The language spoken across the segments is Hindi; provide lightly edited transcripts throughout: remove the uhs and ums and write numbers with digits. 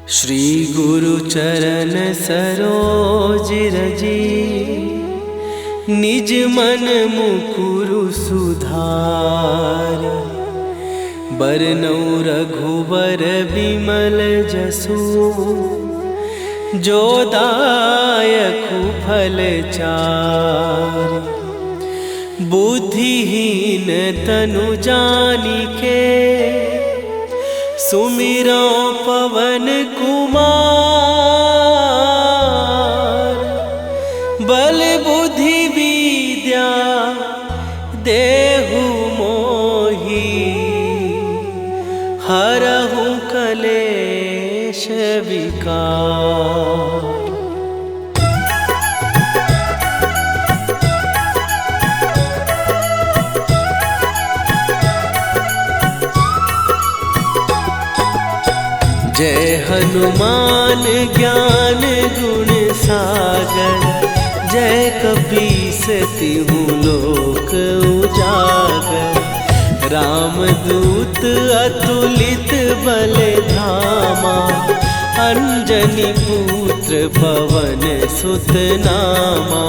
श्री गुरु चरण सरोज रजी, निज मन मुकुरु सुधार। बरनउँ रघुबर बिमल जसु, जो दायकु फल चार। बुद्धिहीन तनु जानिके, सुमिरो पवन कुमार। बल बुद्धि विद्या देहु मोहि, हरहु कलेश विकार। जय हनुमान ज्ञान गुण सागर, जय कपीस तिहुँ लोक उजागर। रामदूत अतुलित बल धामा, अंजनी पुत्र पवन सुत नामा।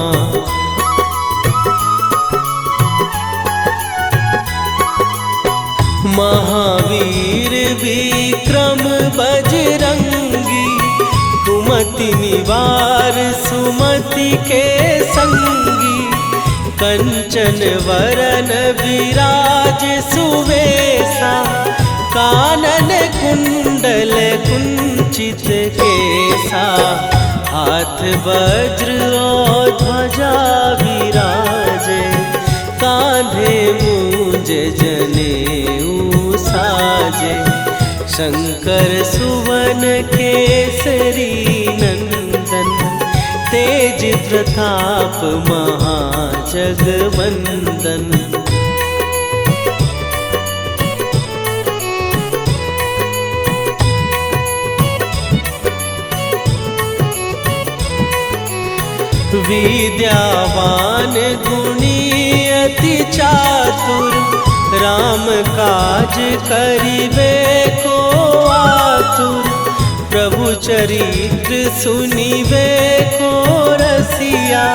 महावीर विक्रम बजरंगी, कुमति निवार सुमति के संगी। कंचन वरन विराज सुवेशा, कानन कुंडल कुंचित केसा। हाथ वज्र और ध्वजा विराजे, कांधे मूंज जनेऊ साजे। शंकर सुवन केसरी नंदन, तेज प्रताप महाजगवंदन। विद्यावान गुणी अति चातुर, राम काज करिबे को आतुर। प्रभु चरित्र सुनिबे को रसिया,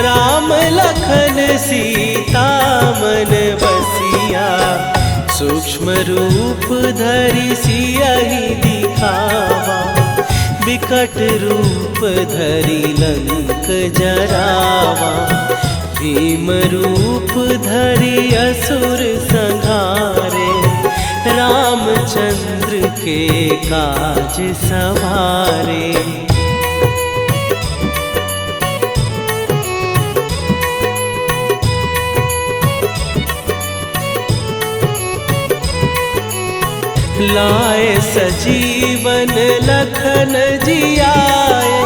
राम लखन सीता मन बसिया। सूक्ष्म रूप धरि सियहि दिखावा, विकट रूप धरि लंक जरावा। भीम रूप धरि असुर संहारे, रामचंद्र के काज सवारे। लाए सजीवन लखन जियाए,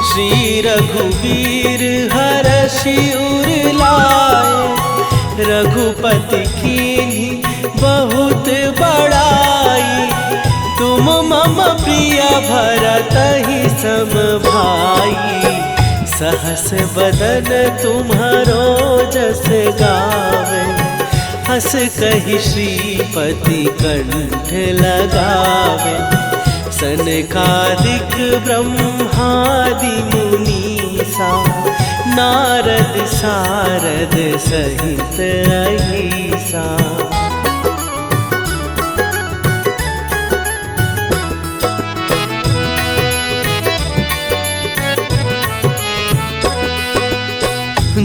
श्री रघुवीर हरषि उर लाए। रघुपति कीन्ही बहुत बड़ाई, तुम मम प्रिय भरतहि सम भाई। सहस बदन तुम्हारो जस गावे, हस कहि श्रीपति कंठ लगावे। सनकादिक ब्रह्मादि मुनीसा, नारद सारद सहित अहिसा।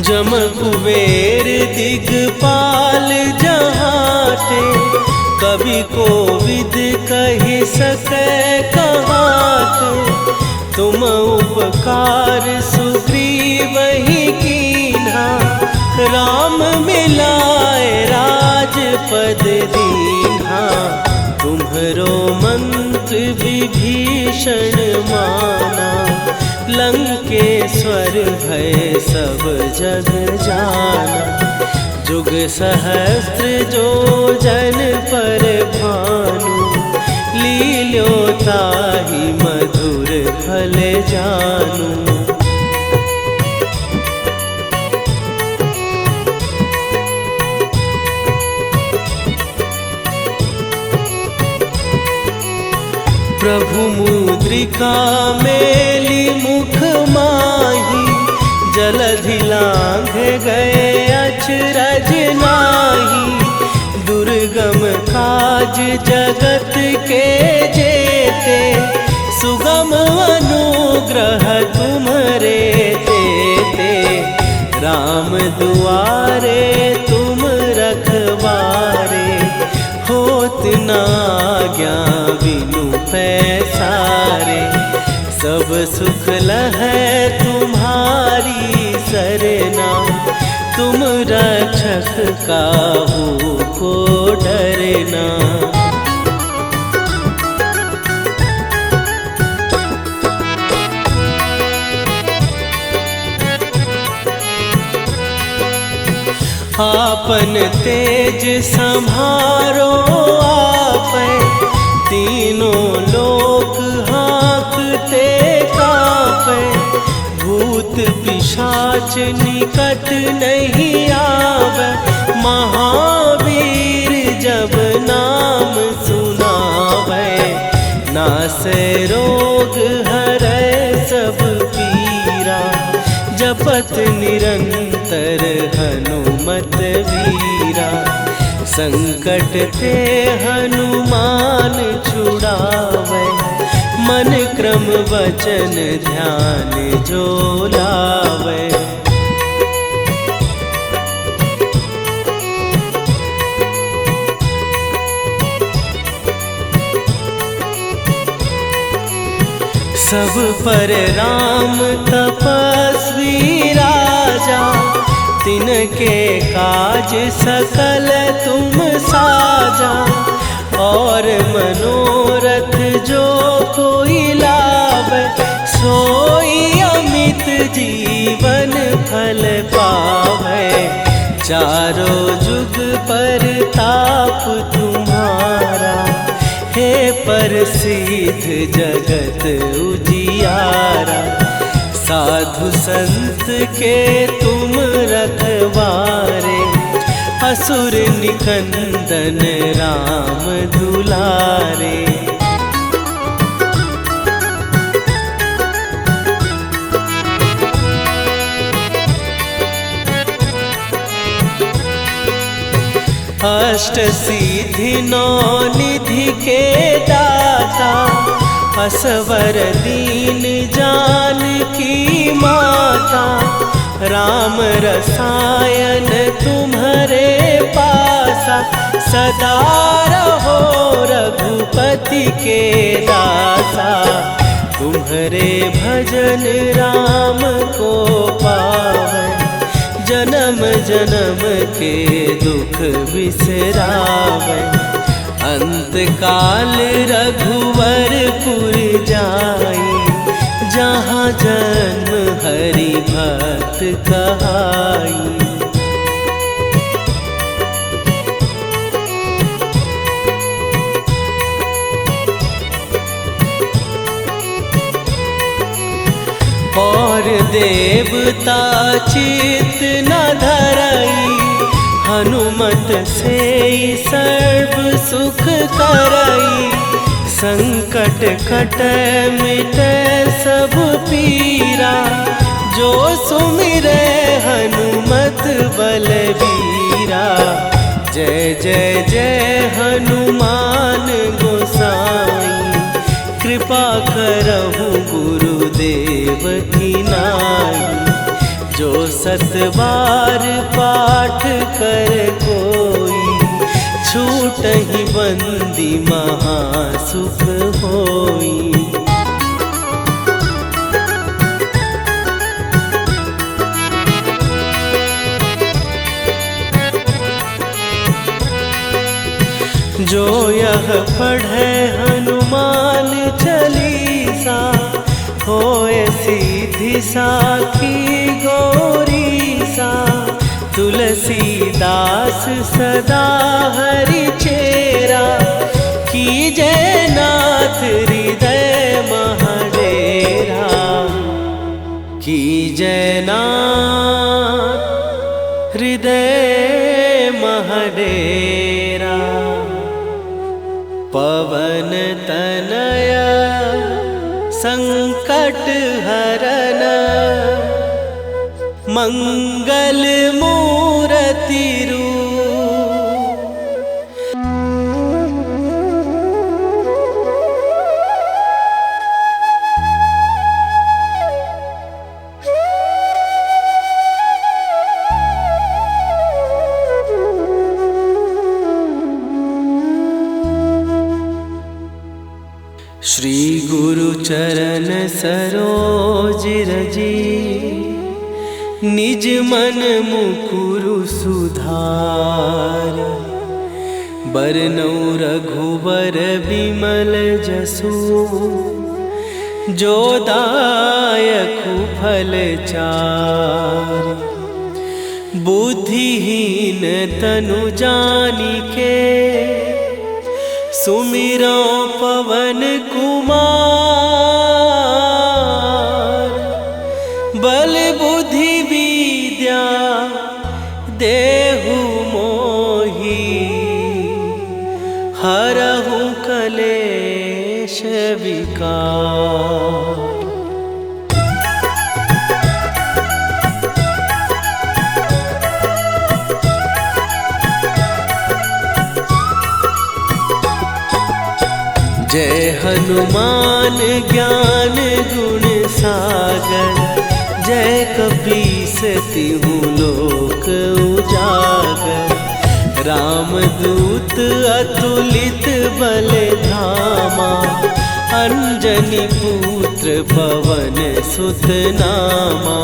जम कुबेर दिगपाल जहाते, कवि कोविद कहि सकै कहाते। तुम उपकार सुग्रीवहि कीन्हा, राम मिलाए राजपद दीन्हा। तुम्हरो मंत्र विभीषण माना, लंकेश्वर भय सब जग जाना। जुग सहस्त्र जो जन पर भानु, लील्यो ताहि मधुर फल जानू। प्रभु मुद्रिका मेली मुख माही, जलधि लांघ गए अचरज नाही। दुर्गम काज जगत के जेते, सुगम अनुग्रह तुम्हरे तेते। राम दुआरे तुम रखवारे, होत न आज्ञा बिनु पैसारे। सब सुख लहै तुम्हारी सरना, तुम रक्षक काहू को डरना। आपन तेज संभारो आपै, तीनों लोक हाँकते कांपै। भूत पिशाच निकट नहीं आवे, महावीर जब नाम सुनावे। नासै रोग हरै सब पीरा, जपत निरंतर हनुमत वीरा। संकट ते हनुमान छुड़ावे, मन क्रम वचन ध्यान जो लावे। सब पर राम तपस्वी राजा, तिनके काज सकल तुम साजा। और मनोरथ जो कोई लावे, सोई अमित जीवन फल पावे। चारों जुग पर ताप तुम्हारा, हे प्रसिद्ध जगत उजियारा। साधु संत के तुम रखवारे, असुर निकंदन राम दुलारे। अष्ट सिद्धि नौ निधि के दाता, असवर दीन जानकी माता। राम रसायन तुम्हारे पासा, सदा रहो रघुपति के दासा। तुम्हारे भजन राम को पावे, जन्म जन्म के दुख बिसरावे। अंत काल रघुवरपुर जाई, जहाँ जन्म हरि भक्त कहाई। और देवता चित न धरई, हनुमत से सर्व सुख करई। संकट कटै मिटै सब पीरा, जो सुमिरै हनुमत बलबीरा। जय जय जय हनुमान गोसाई, कृपा करहु गुरुदेव की नाई। जो सत बार पाठ कर कोई, छूटहि बंदी महासुख होई। जो यह पढ़े हनुमान चालीसा, होए सीधी साखी गौरीसा। तुलसीदास सदा हरि चेरा, कीजय नाथ हृदय महडेरा। कीजय नाथ हृदय महडेरा। पवन तनया संकट हरन मंगल मूर्ति रूप। श्री गुरु चरण सरोज रजी निज मन मुकुरु सुधार। बरनौ रघुबर बिमल जसु जो दायकु फल चार। बुद्धिहीन तनु जानिके सुमिरो पवन कुमार। बल बुद्धि विद्या देहु मोहि हरहु कलेश विकार। जय हनुमान ज्ञान गुण सागर। जय कपीस तिहु लोक उजागर। रामदूत अतुलित बल धामा। अंजनी पुत्र पवन सुत नामा।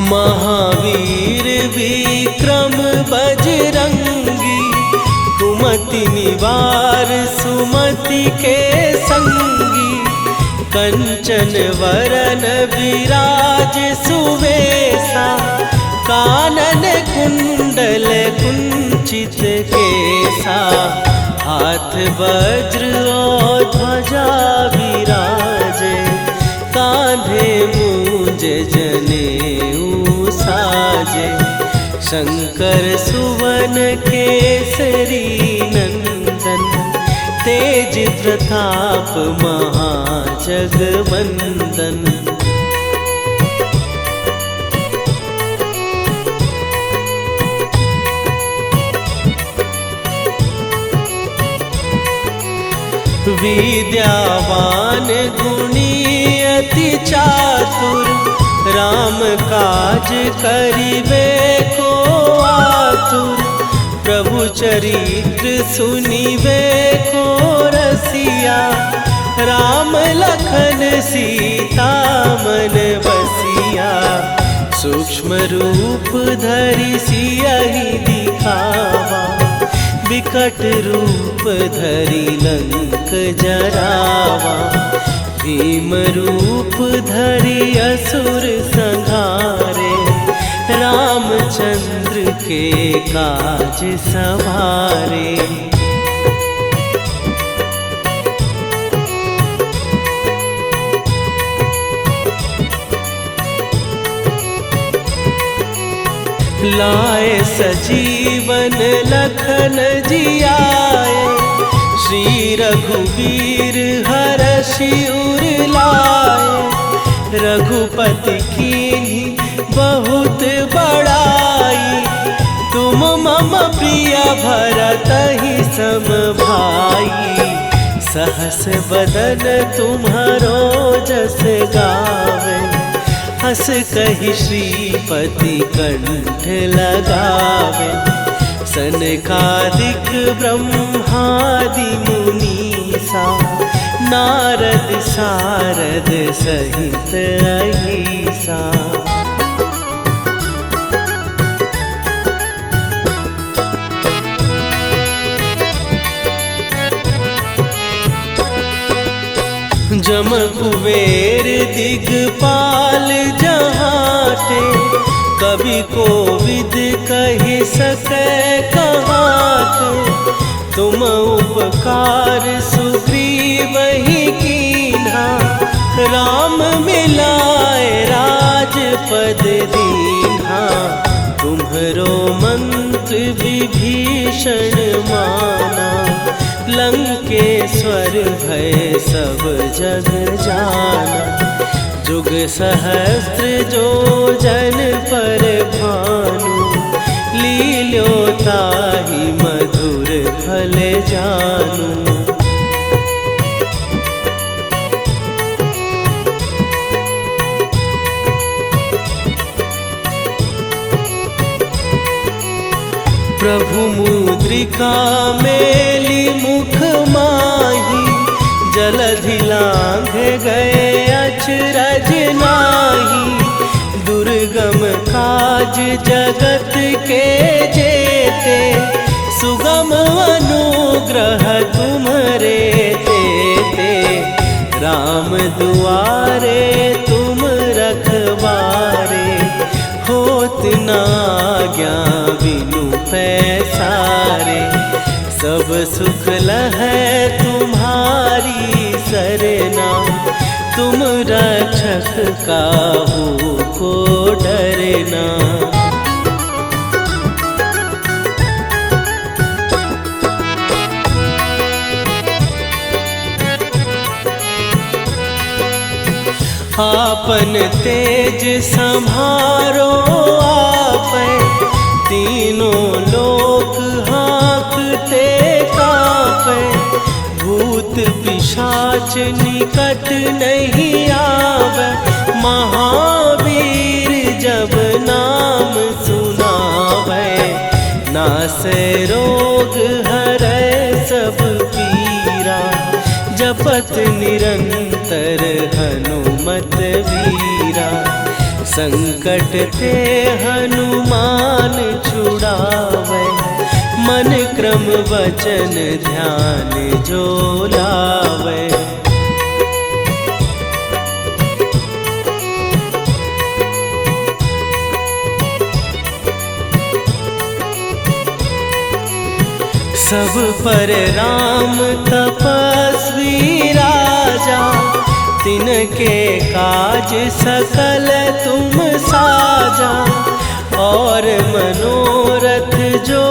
महावीर विक्रम बजरंगी। कुमति निवार सुमति के संगी। कंचन वरन विराज सुवेशा। कानन कुंडल कुंचित केसा। हाथ वज्र और ध्वजा विराजे। कांधे मूंज जनेऊ साजे। शंकर सुवन केसरी नंदन। तेज प्रताप महाजगवंदन। विद्यावान गुणी अति चातुर। राम काज करिबे को आतुर। प्रभु चरित्र सुनिबे को रसिया। राम लखन सीता मन बसिया। सूक्ष्म रूप धरि सियहि दिखावा। विकट रूप धरि लंक जरावा। भीम रूप धरि असुर संहारे। रामचंद्र के काज सवारे। लाए सजीवन लखन जियाए। श्री रघुवीर हरषि उर लाए। रघुपति कीन्ही बहुत बड़ाई। तुम मम प्रिय भरतहि सम भाई। सहस बदन तुम्हारो जस गावे। हस कहि श्रीपति कंठ लगावे। सनकादिक ब्रह्मादि मुनीसा। नारद सारद सहित अहिसा। जम कुबेर दिगपाल जहाते। कवि कोविद कहि सकै कहाते। तुम उपकार सुग्रीवहि कीन्हा। राम मिलाए राजपद दीन्हा। तुम्हरो विभीषण माना, लंकेश्वर भय सब जग जाना। जुग सहस्त्र जो जन पर भानु, लील्यो ताहि मधुर फल जानू। प्रभु मुद्रिका मेली मुख माही, जलधि लांघ गए अचरज नाही। दुर्गम काज जगत के जेते, सुगम अनुग्रह तुम्हरे तेते। राम दुआरे तुम रखवारे, होत न आज्ञा बिनु पैसारे। सब सुख लहै तुम्हारी सरना, तुम रक्षक काहू को डरना। आपन तेज संभारो आपै, तीनों लोक हाँकते कांपै। भूत पिशाच निकट नहीं आवे, महावीर जब नाम सुनावे। नासै रोग हरै सब पीरा, जपत निरंतर हनुमत वीरा। संकट ते हनुमान छुड़ावे, मन क्रम वचन ध्यान जो लावे। सब पर राम तपस्वी राजा, तिनके काज सकल तुम साजा। और मनोरथ जो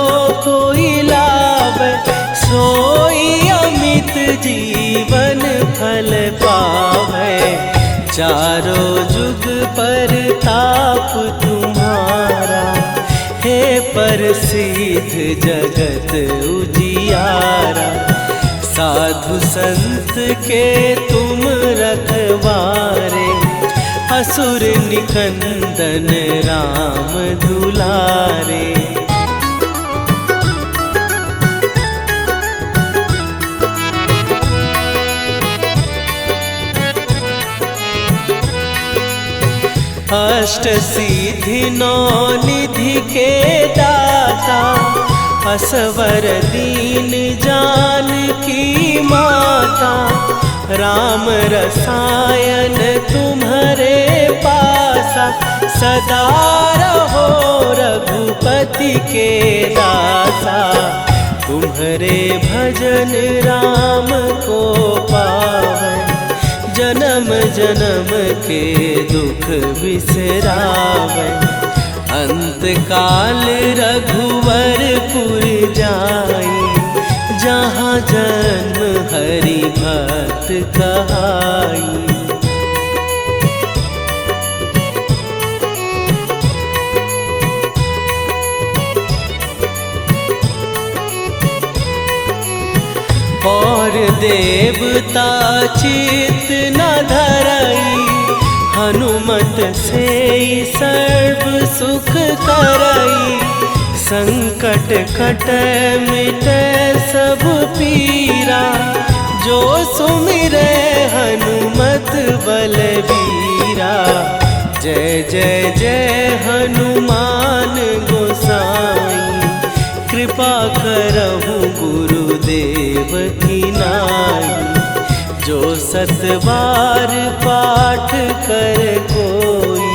कोई लावे, सोई अमित जीवन फल पावे। चारों जुग पर ताप तुम्हारा, हे प्रसिद्ध जगत उजियारा। साधु संत के तुम रखवारे, असुर निकंदन राम दुलारे। अष्ट सिद्धि नौ निधि के दाता, असवर दीन जानकी माता। राम रसायन तुम्हारे पासा, सदा रहो रघुपति के दासा। तुम्हारे भजन राम को पावै, जन्म जन्म के दुख बिसरावे। अंत काल रघुवरपुर जाई, जहाँ जन्म हरि भक्त कहाई। और देवता चित न धरई, हनुमत से सर्व सुख करई। संकट कटै मिटै सब पीरा, जो सुमिरै हनुमत बलबीरा। जय जय जय हनुमान गोसाई, कृपा करहु गुरुदेव की नाई। जो सत बार पाठ कर कोई,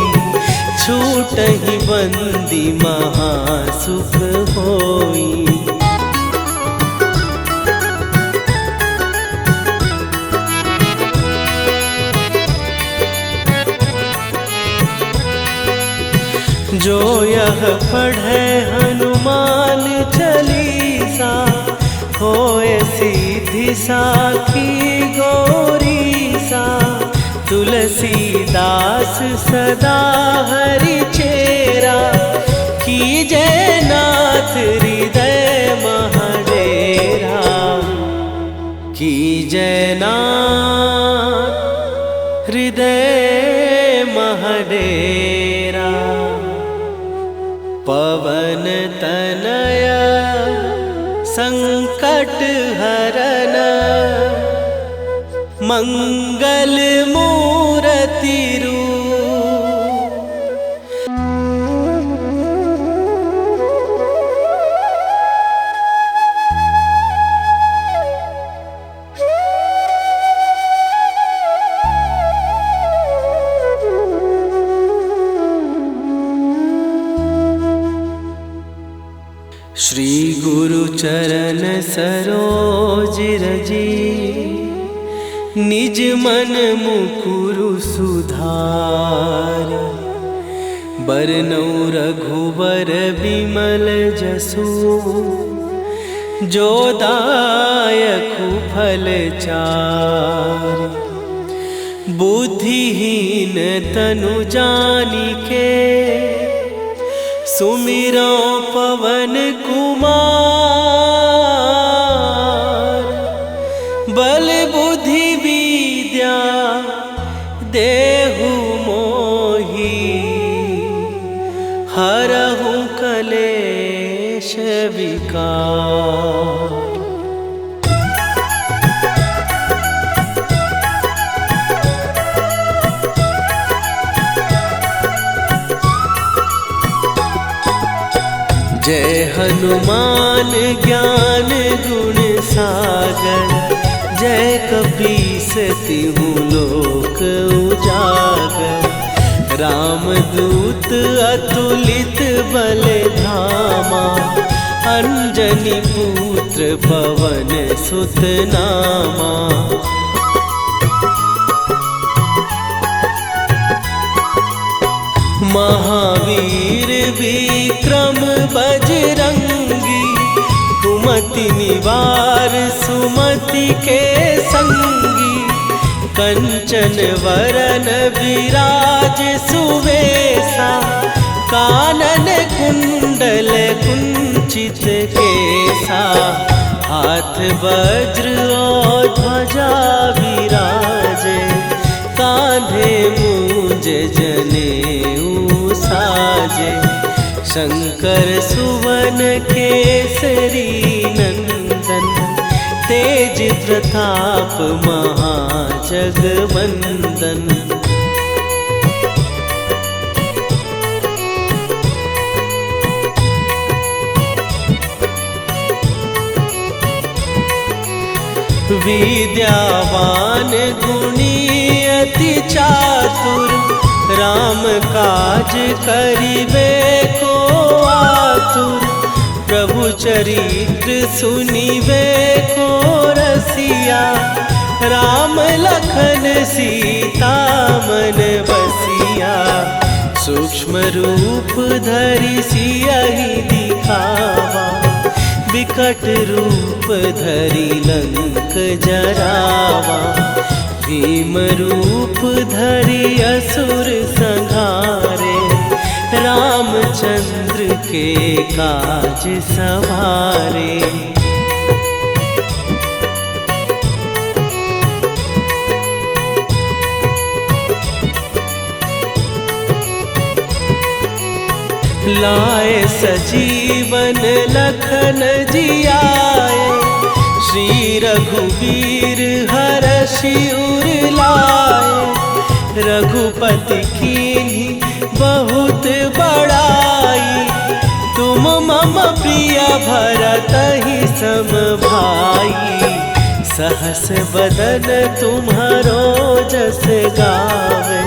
छूटहि बंदी महासुख होई। जो यह पढ़े हनुमान रिद्धि साखी गौरी सा, तुलसीदास सदा हरि चेरा, की जयनाथ हृदय महडेरा, की जयनाथ हृदय महडेरा। पवन तनया संकट हरन, मंगल मूर्ति रूप। श्री गुरु चरण सरोज रजी, निज मन मुकुरु सुधार। बरनौ रघुबर बिमल जसु, जो दायकु फल चार। बुद्धिहीन तनु जानिके, सुमिरो पवन कुमार। बल बुद्धि विद्या देहु मोहि, हरहु कलेश विकार। जय हनुमान ज्ञान गुण सागर, जय कपीस तिहु लोक उजागर। रामदूत अतुलित बल धामा, अंजनी पुत्र पवन सुत नामा। महावीर विक्रम बजरंगी, कुमति निवार सुमति के संगी। कंचन वरन विराज सुवेशा, कानन कुंडल कुंचित केसा। हाथ वज्र और ध्वजा विराजे, कांधे मूंज जनेऊ साजे। शंकर सुवन केसरी नंदन, तेज प्रताप महाजगवंदन। विद्यावान गुणी अति चातुर, राम काज करिबे को आतुर। प्रभु चरित्र सुनिबे को रसिया, राम लखन सीता मन बसिया। सूक्ष्म रूप धरि सियहि दिखावा, विकट रूप धरि लंक जरावा। भीम रूप धरि असुर संहारे, रामचंद्र के काज सवारे। लाए सजीवन लखन जियाए, श्री रघुवीर हरषि उर लाए। रघुपति कीन्ही बहुत बड़ाई, तुम मम प्रिय भरतहि सम भाई। सहस बदन तुम्हारो जस गावे,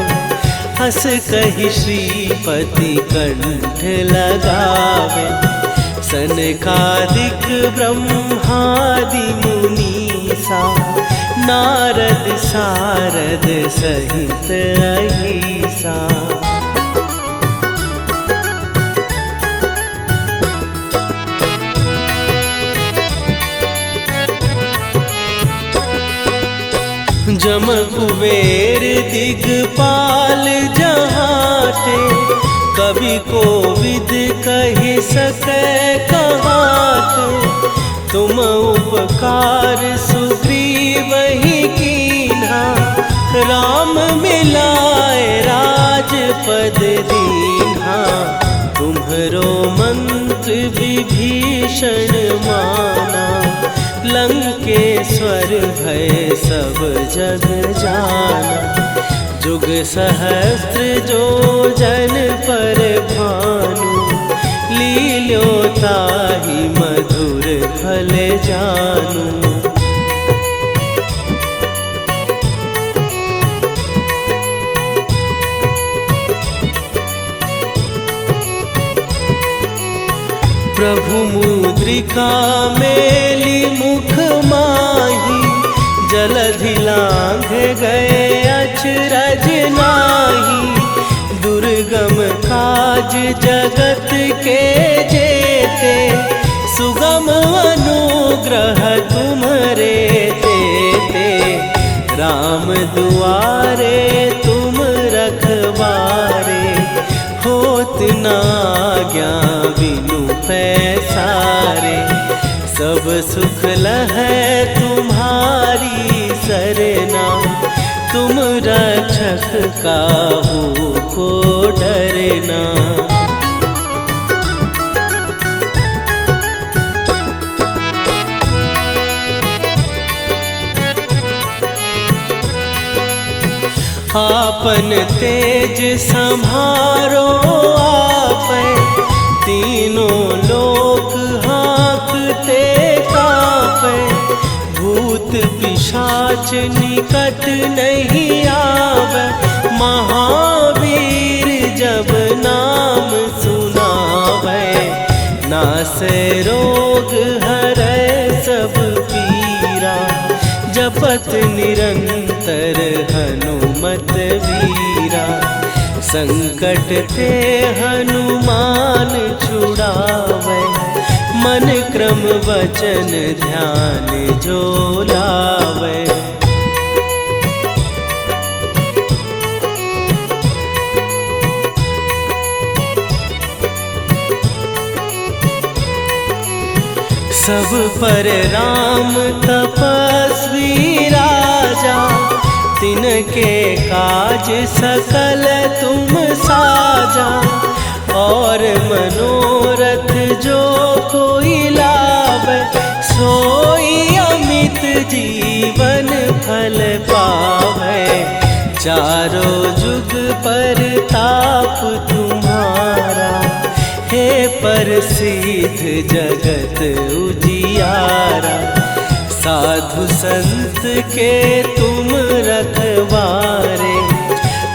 हस कहि श्रीपति कंठ लगावे। सनकादिक ब्रह्मादि मुनीसा, नारद सारद सहित अहिसा। जम कुबेर दिगपाल जहाते, कवि कोविद कहि सकै कहाते। तुम उपकार सुग्रीवहि कीन्हा, राम मिलाए राजपद दीन्हा। तुम्हरो मंत्र विभीषण माना, लंकेश्वर भय सब जग जाना। जुग सहस्त्र जो जन पर भानु, लील्यो ताहि मधुर फल जानू। प्रभु मुद्रिका मेली मुख माही, जलधि लांघ गए अचरज नाही। दुर्गम काज जगत के जेते, सुगम अनुग्रह तुम्हरे तेते। राम दुआरे तुम रखवारे, होत न आज्ञा बिनु पैसारे। सब सुख लहै तुम्हारी सरना, तुम रक्षक काहू को डरना। आपन तेज सम्हारो आपै, तीनों लोक हाँकते काँपै। भूत पिशाच निकट नहीं आवे, महावीर जब नाम सुनावे। नासै रोग हरै सब पीरा, जपत निरंतर हनुमत वीरा। संकट ते हनुमान छुड़ावे, मन क्रम वचन ध्यान जो लावे। सब पर राम तपस्वी राजा, तिनके काज सकल तुम साजा। और मनोरथ जो कोई लावे, सोई अमित जीवन फल पावे। चारों जुग पर ताप तुम्हारा, हे प्रसिद्ध जगत उजियारा। साधु संत के तुम रखवारे,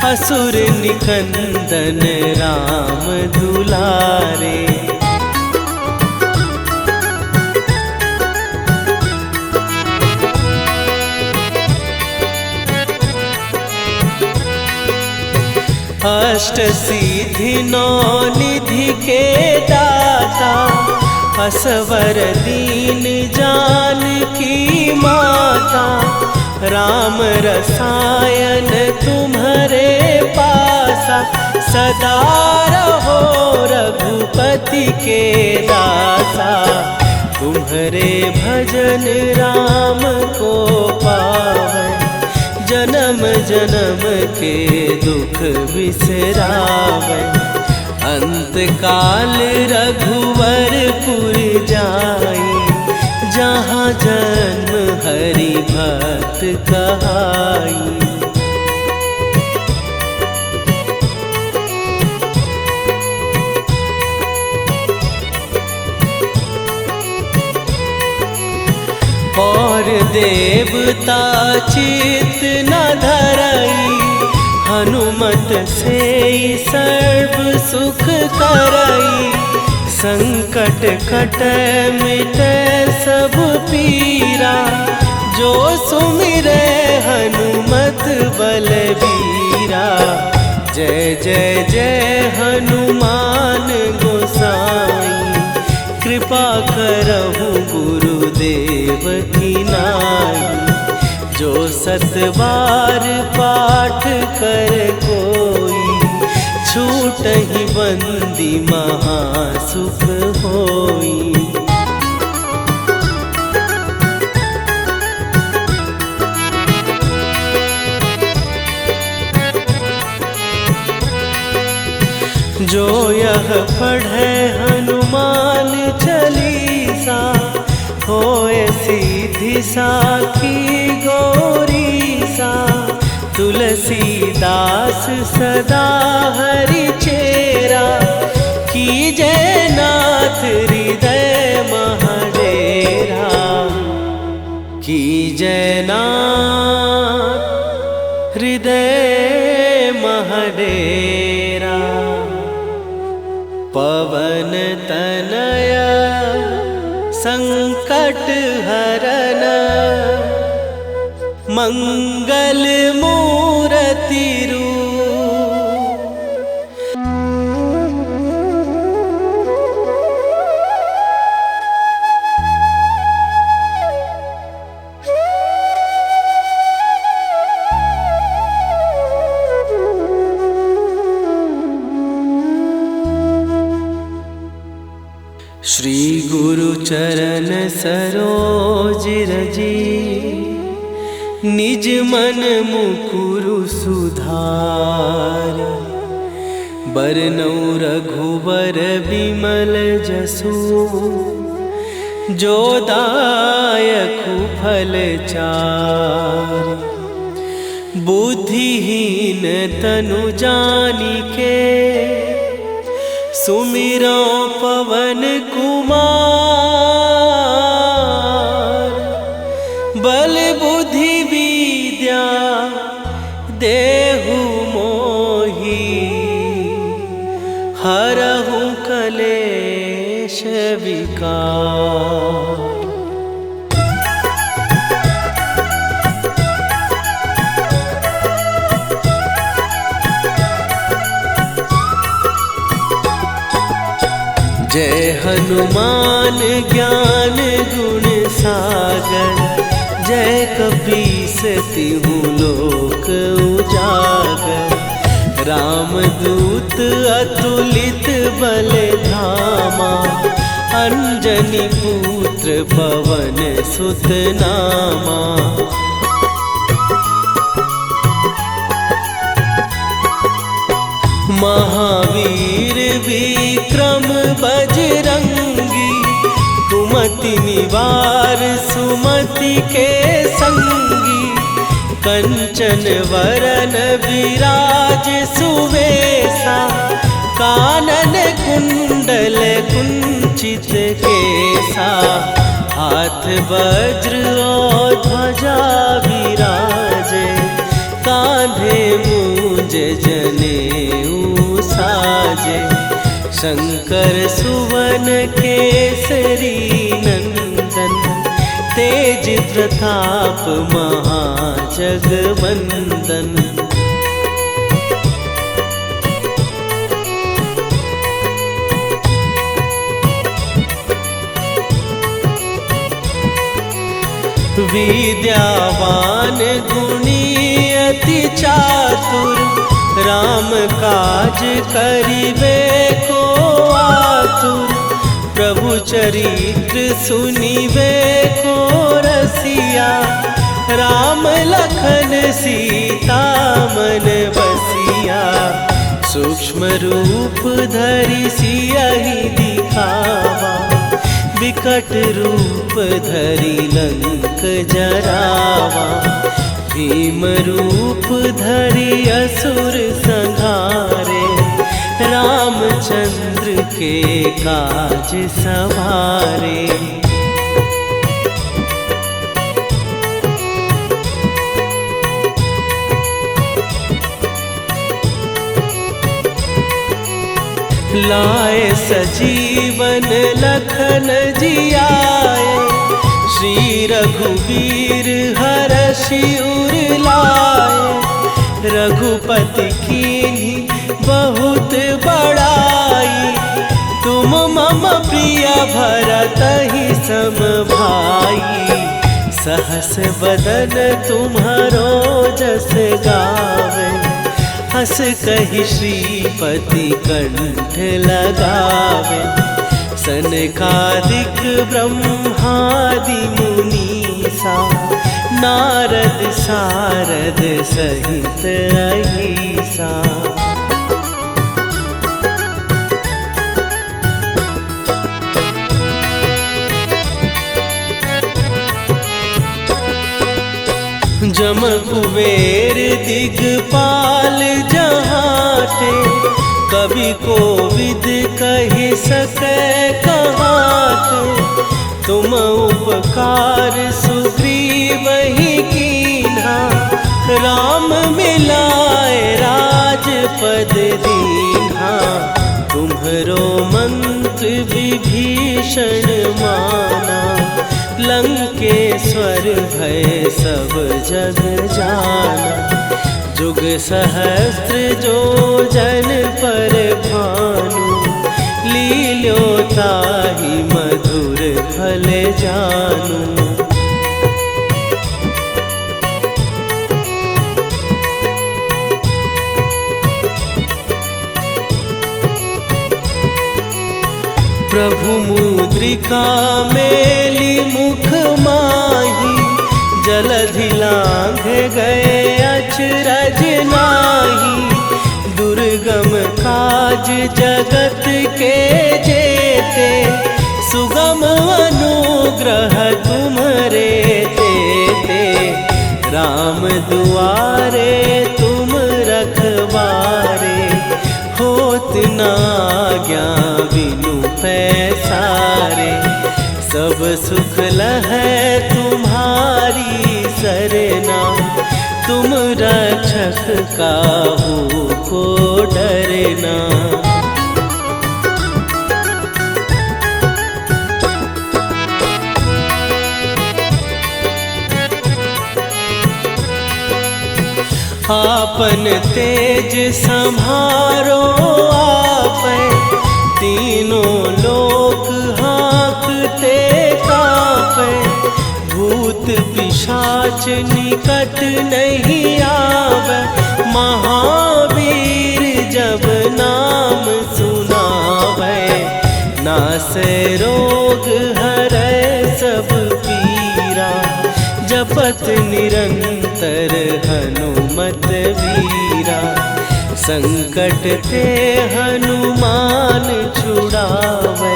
असुर निकंदन राम दुलारे। अष्ट सिद्धि नौ निधि के दाता, असवर दीन जानकी माता। राम रसायन तुम्हारे पासा, सदा रहो रघुपति के दासा। तुम्हारे भजन राम को पावै, जन्म जन्म के दुख बिसरावै। अंत काल रघुवरपुर जाई, जहाँ जन्म हरि भक्त कहाई। और देवता चित न धरई, हनुमत से सर्व सुख करई। संकट कटै मिटै सब पीरा, जो सुमिरै हनुमत बलबीरा। जय जय जय हनुमान गोसाई, कृपा करहु गुरुदेव की नाई। जो 7 बार पाठ कर कोई, छूटहि बंदी महासुख होई। जो यह पढ़े हनुमान चालीसा, होए सीधी साखी गौरीसा। तुलसीदास सदा हरि चेरा, कीजय नाथ हृदय महडेरा। कीजय नाथ हृदय महडेरा। पवन तनया संकट हरन, मंगल मूर्ति रूप। श्री गुरु चरण सरोज रजी, निज मन मुकुरु सुधार। बरनौ रघुबर बिमल जसु, जो दायकु फल चार। बुद्धिहीन तनु जानिके, सुमिरो पवन कुमार। बल बुद्धि विद्या देहु मोहि, हरहु कलेश विकार। जय हनुमान ज्ञान गुण सागर, जय कपीस तिहु लोक उजागर। रामदूत अतुलित बल धामा, अंजनी पुत्र पवन सुत नामा। महावीर विक्रम बजरंगी, कुमति निवार सुमति के संगी। कंचन वरन विराज सुवेशा, कानन कुंडल कुंचित केसा। हाथ वज्र और ध्वजा विराजे, कांधे मूंज जनेऊ साजे। शंकर सुवन केसरी नंदन, तेज प्रताप महाजगवंदन। विद्यावान गुणी अति चातुर, राम काज करिबे को आतुर। प्रभु चरित्र सुनिबे को रसिया, राम लखन सीता मन बसिया। सूक्ष्म रूप धरि सियहि दिखावा, विकट रूप धरि लंक जरावा। भीम रूप धरि असुर संहारे, रामचंद्र के काज सवारे। लाए सजीवन लखन जियाए, श्री रघुवीर हरषि उर लाए। रघुपति कीन्ही बहुत बड़ाई, तुम मम प्रिय भरतहि सम भाई। सहस बदन तुम्हारो जस गावे, हस कहि श्रीपति कंठ लगावे। सनकादिक ब्रह्मादि मुनीसा, नारद सारद सहित अहिसा। जम कुबेर दिगपाल जहाँ थे, कवि कोविद कहि सकै कहाते। तुम उपकार सुग्रीव ही कीन्हा, राम मिलाए राजपद दीन्हा। तुम्हरो मंत्र विभीषण माना, लंकेश्वर भय सब जग जाना। जुग सहस्त्र जो जन पर भानु, लील्यो ताहि मधुर फल जानू। प्रभु मुद्रिका मेली मुख माही, जलधि लांघ गए अचरज नाही। दुर्गम काज जगत के जेते, सुगम अनुग्रह तुम्हरे तेते। राम दुआरे तुम रखवारे, होत न आज्ञा बिनु पैसारे। सब सुख लहै तुम्हारी सरना, तुम रक्षक काहू को डरना। आपन तेज सम्हारो आपै, तीनों लोक हाँकते कांपै। भूत पिशाच निकट नहीं आवे, महावीर जब नाम सुनावे। नासै रोग हरै सब पीरा, जपत निरंतर हनुमत वीरा। संकट ते हनुमान छुड़ावे,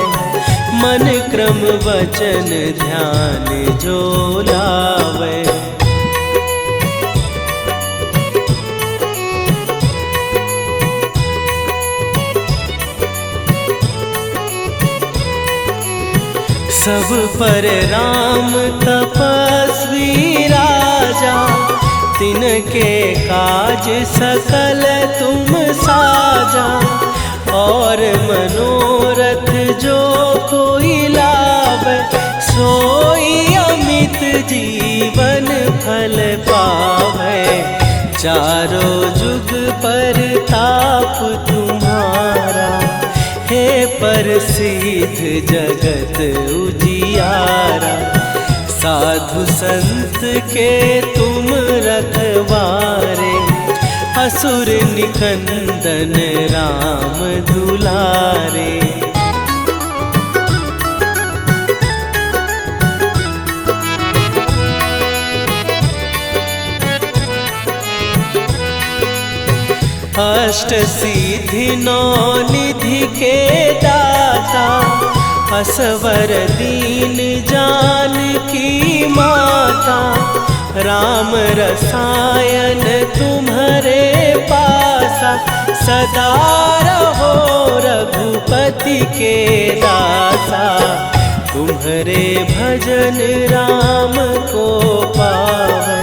मन क्रम वचन ध्यान जो लावे। सब पर राम तपस्वी राजा, तिनके काज सकल तुम साजा। और मनोरथ जो कोई लावे, सोई अमित जीवन फल पावे। चारों जुग पर ताप तुम्हारा, हे प्रसिद्ध जगत उजियारा। साधु संत के तुम रखवारे, असुर निकंदन राम दुलारे। अष्ट सिद्धि नौ निधि के दाता, असवर दीन जानकी माता। राम रसायन तुम्हारे पासा, सदा रहो रघुपति के दासा। तुम्हारे भजन राम को पावै,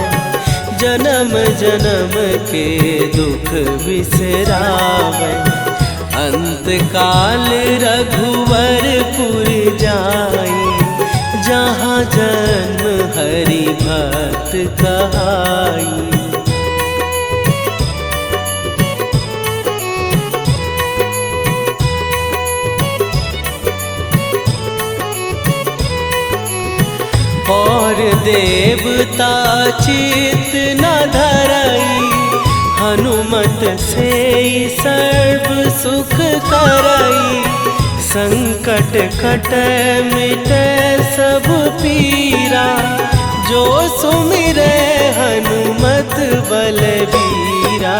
जन्म जन्म के दुख बिसरावे। अंत काल रघुवरपुर जाई, जहाँ जन्म हरि भक्त कहाई। और देवता चित न धरई, हनुमत से सर्व सुख करई। संकट कटै मिटै सब पीरा, जो सुमिरै हनुमत बलबीरा।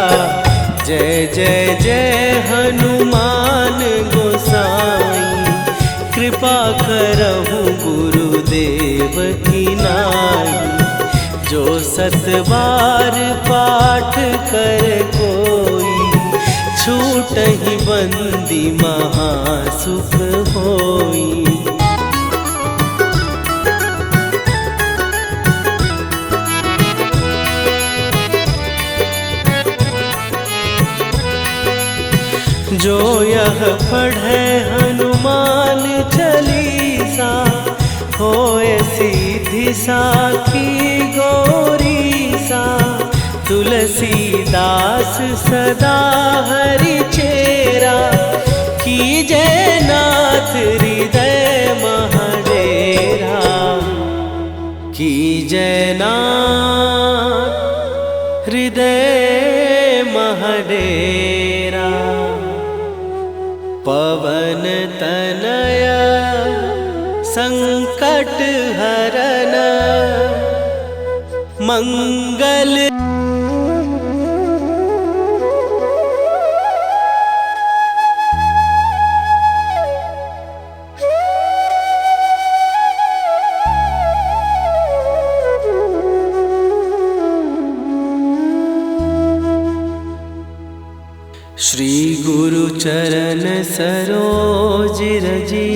जय जय जय हनुमान गोसाई, कृपा करहु गुरुदेव की नाई। जो सत बार पाठ कर कोई, छूटहि बंदी महासुख होई। जो यह पढ़े हनुमान चालीसा, होए सीधी साखी गौरीसा। तुलसीदास सदा हरि चेरा, कीजै नाथ हृदय महडेरा। कीजै नाथ हृदय महडेरा। पवन तनया संकट हरन, मंगल। श्री गुरु चरण सरोज रजी,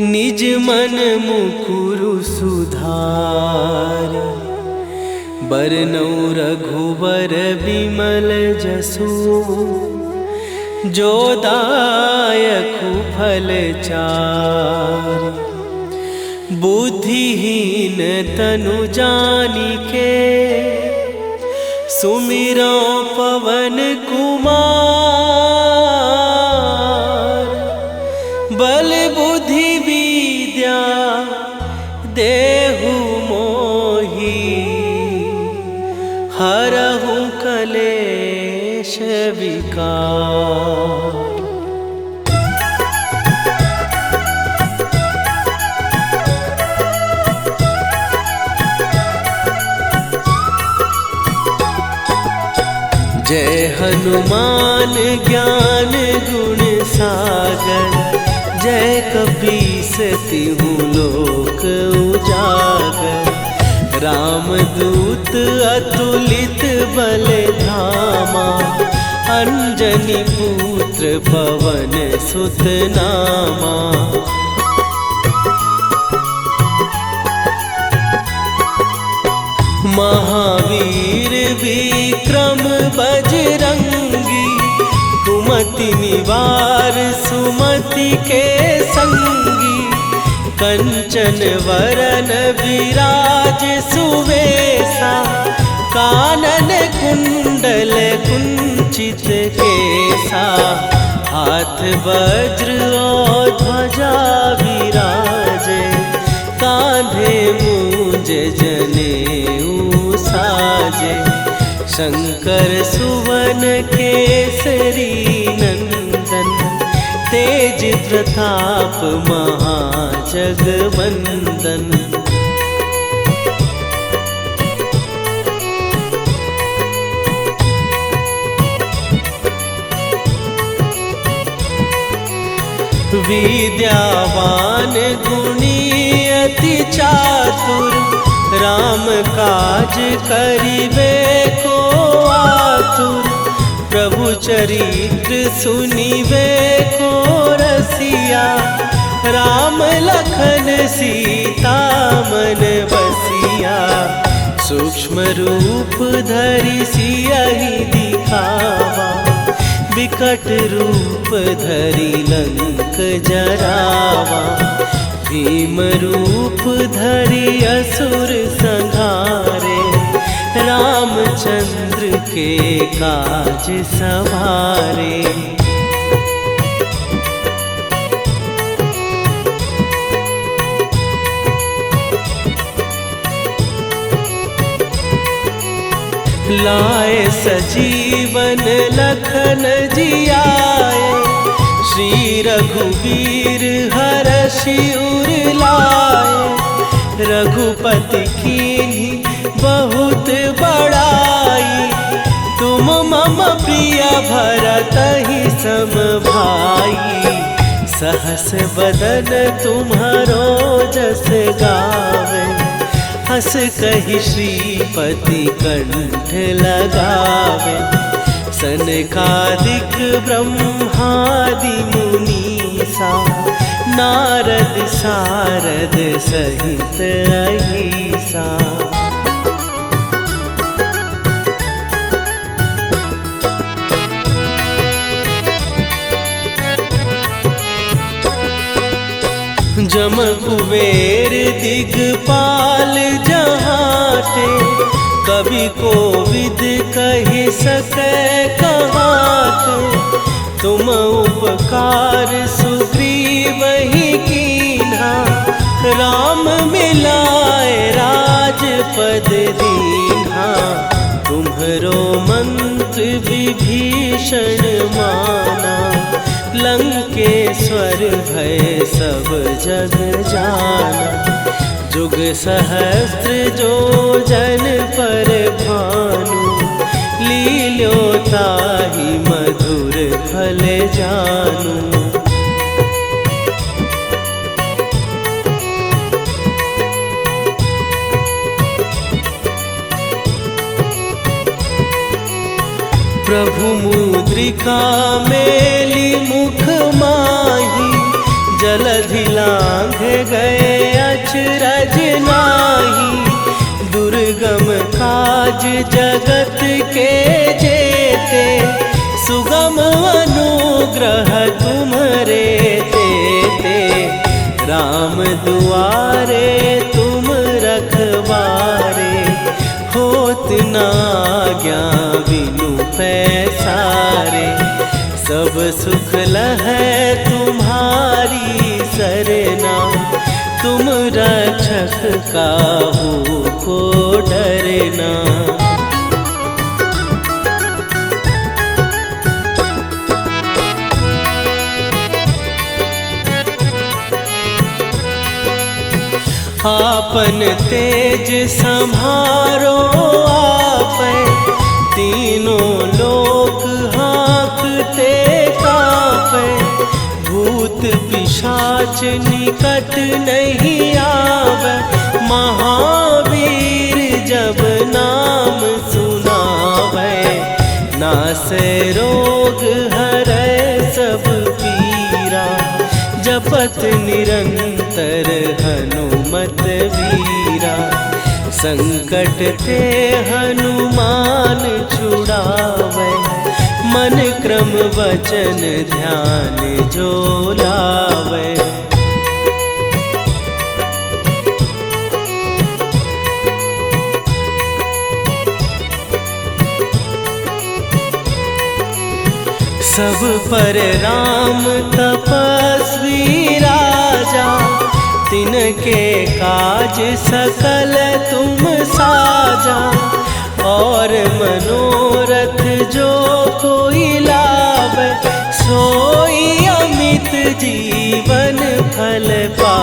निज मन मुकुरु सुधार। बरनउँ रघुबर बिमल जसु, जो दायकु फल चार। बुद्धिहीन तनु जानिके, सुमिरो पवन कुमार। बल बुद्धि विद्या देहु मोहि, हरहु कलेश विकार। जय हनुमान ज्ञान गुण सागर, जय कपीस तिहु लोक उजागर। रामदूत अतुलित बल धामा, अंजनी पुत्र पवन सुत नामा। महावीर विक्रम बजरंगी, कुमति निवार सुमति के संगी। कंचन वरन विराज सुवेशा, कानन कुंडल कुंचित केसा। हाथ वज्र और ध्वजा विराजे, कांधे मूंज जनेऊ साजे। शंकर सुवन केसरी नंदन, तेज प्रताप महाजगवंदन। विद्यावान गुणी अति चातुर, राम काज करिबे को आतुर। प्रभु चरित्र सुनिबे को रसिया, राम लखन सीता मन बसिया। सूक्ष्म रूप धरि सियहि दिखावा, विकट रूप धरि लंक जरावा। भीम रूप धरि असुर संहारे, रामचंद्र के काज सवारे। लाए सजीवन लखन जियाए, श्री रघुवीर हरषि उर लाए। रघुपति कीन्ही बहुत बड़ाई, तुम मम प्रिय भरतहि सम भाई। सहस बदन तुम्हारो जस गावे, हस कहि श्रीपति कंठ लगावे। सनकादिक ब्रह्मादि मुनीसा, नारद सारद सहित अहिसा। जम कुबेर दिगपाल जहाते, कवि कोविद कहि सकै कहाते। तुम उपकार सुग्रीवहि कीन्हा, राम मिलाए राजपद दीन्हा। तुम्हरो मंत्र विभीषण माना, लंकेश्वर भय सब जग जाना। जुग सहस्त्र जो जन पर भानु, लील्यो ताहि मधुर फल जानू। प्रभु मुद्रिका मेली मुख माही, जलधि लांघ गए अचरज नाही। दुर्गम काज जगत के जेते, सुगम अनुग्रह तुम्हरे तेते। राम दुआरे तुम रखवारे, होत न आज्ञा बिनु पैसारे। सब सुख लहै तुम्हारी सरना, तुम रक्षक काहू को डरना। आपन तेज सम्हारो आपै, तीनों लोक हाँकते काँपै। भूत पिशाच निकट नहीं आवे, महावीर जब नाम सुनावे। नासै रोग हरै सब पीरा, जपत निरंतर हनुमत वीरा। संकट ते हनुमान छुड़ावे, मन क्रम वचन ध्यान जो लावे। सब पर राम तपस्वी राजा, तिनके काज सकल तुम साजा। और मनोरथ जो कोई लावे, सोई अमित जीवन फल पावे।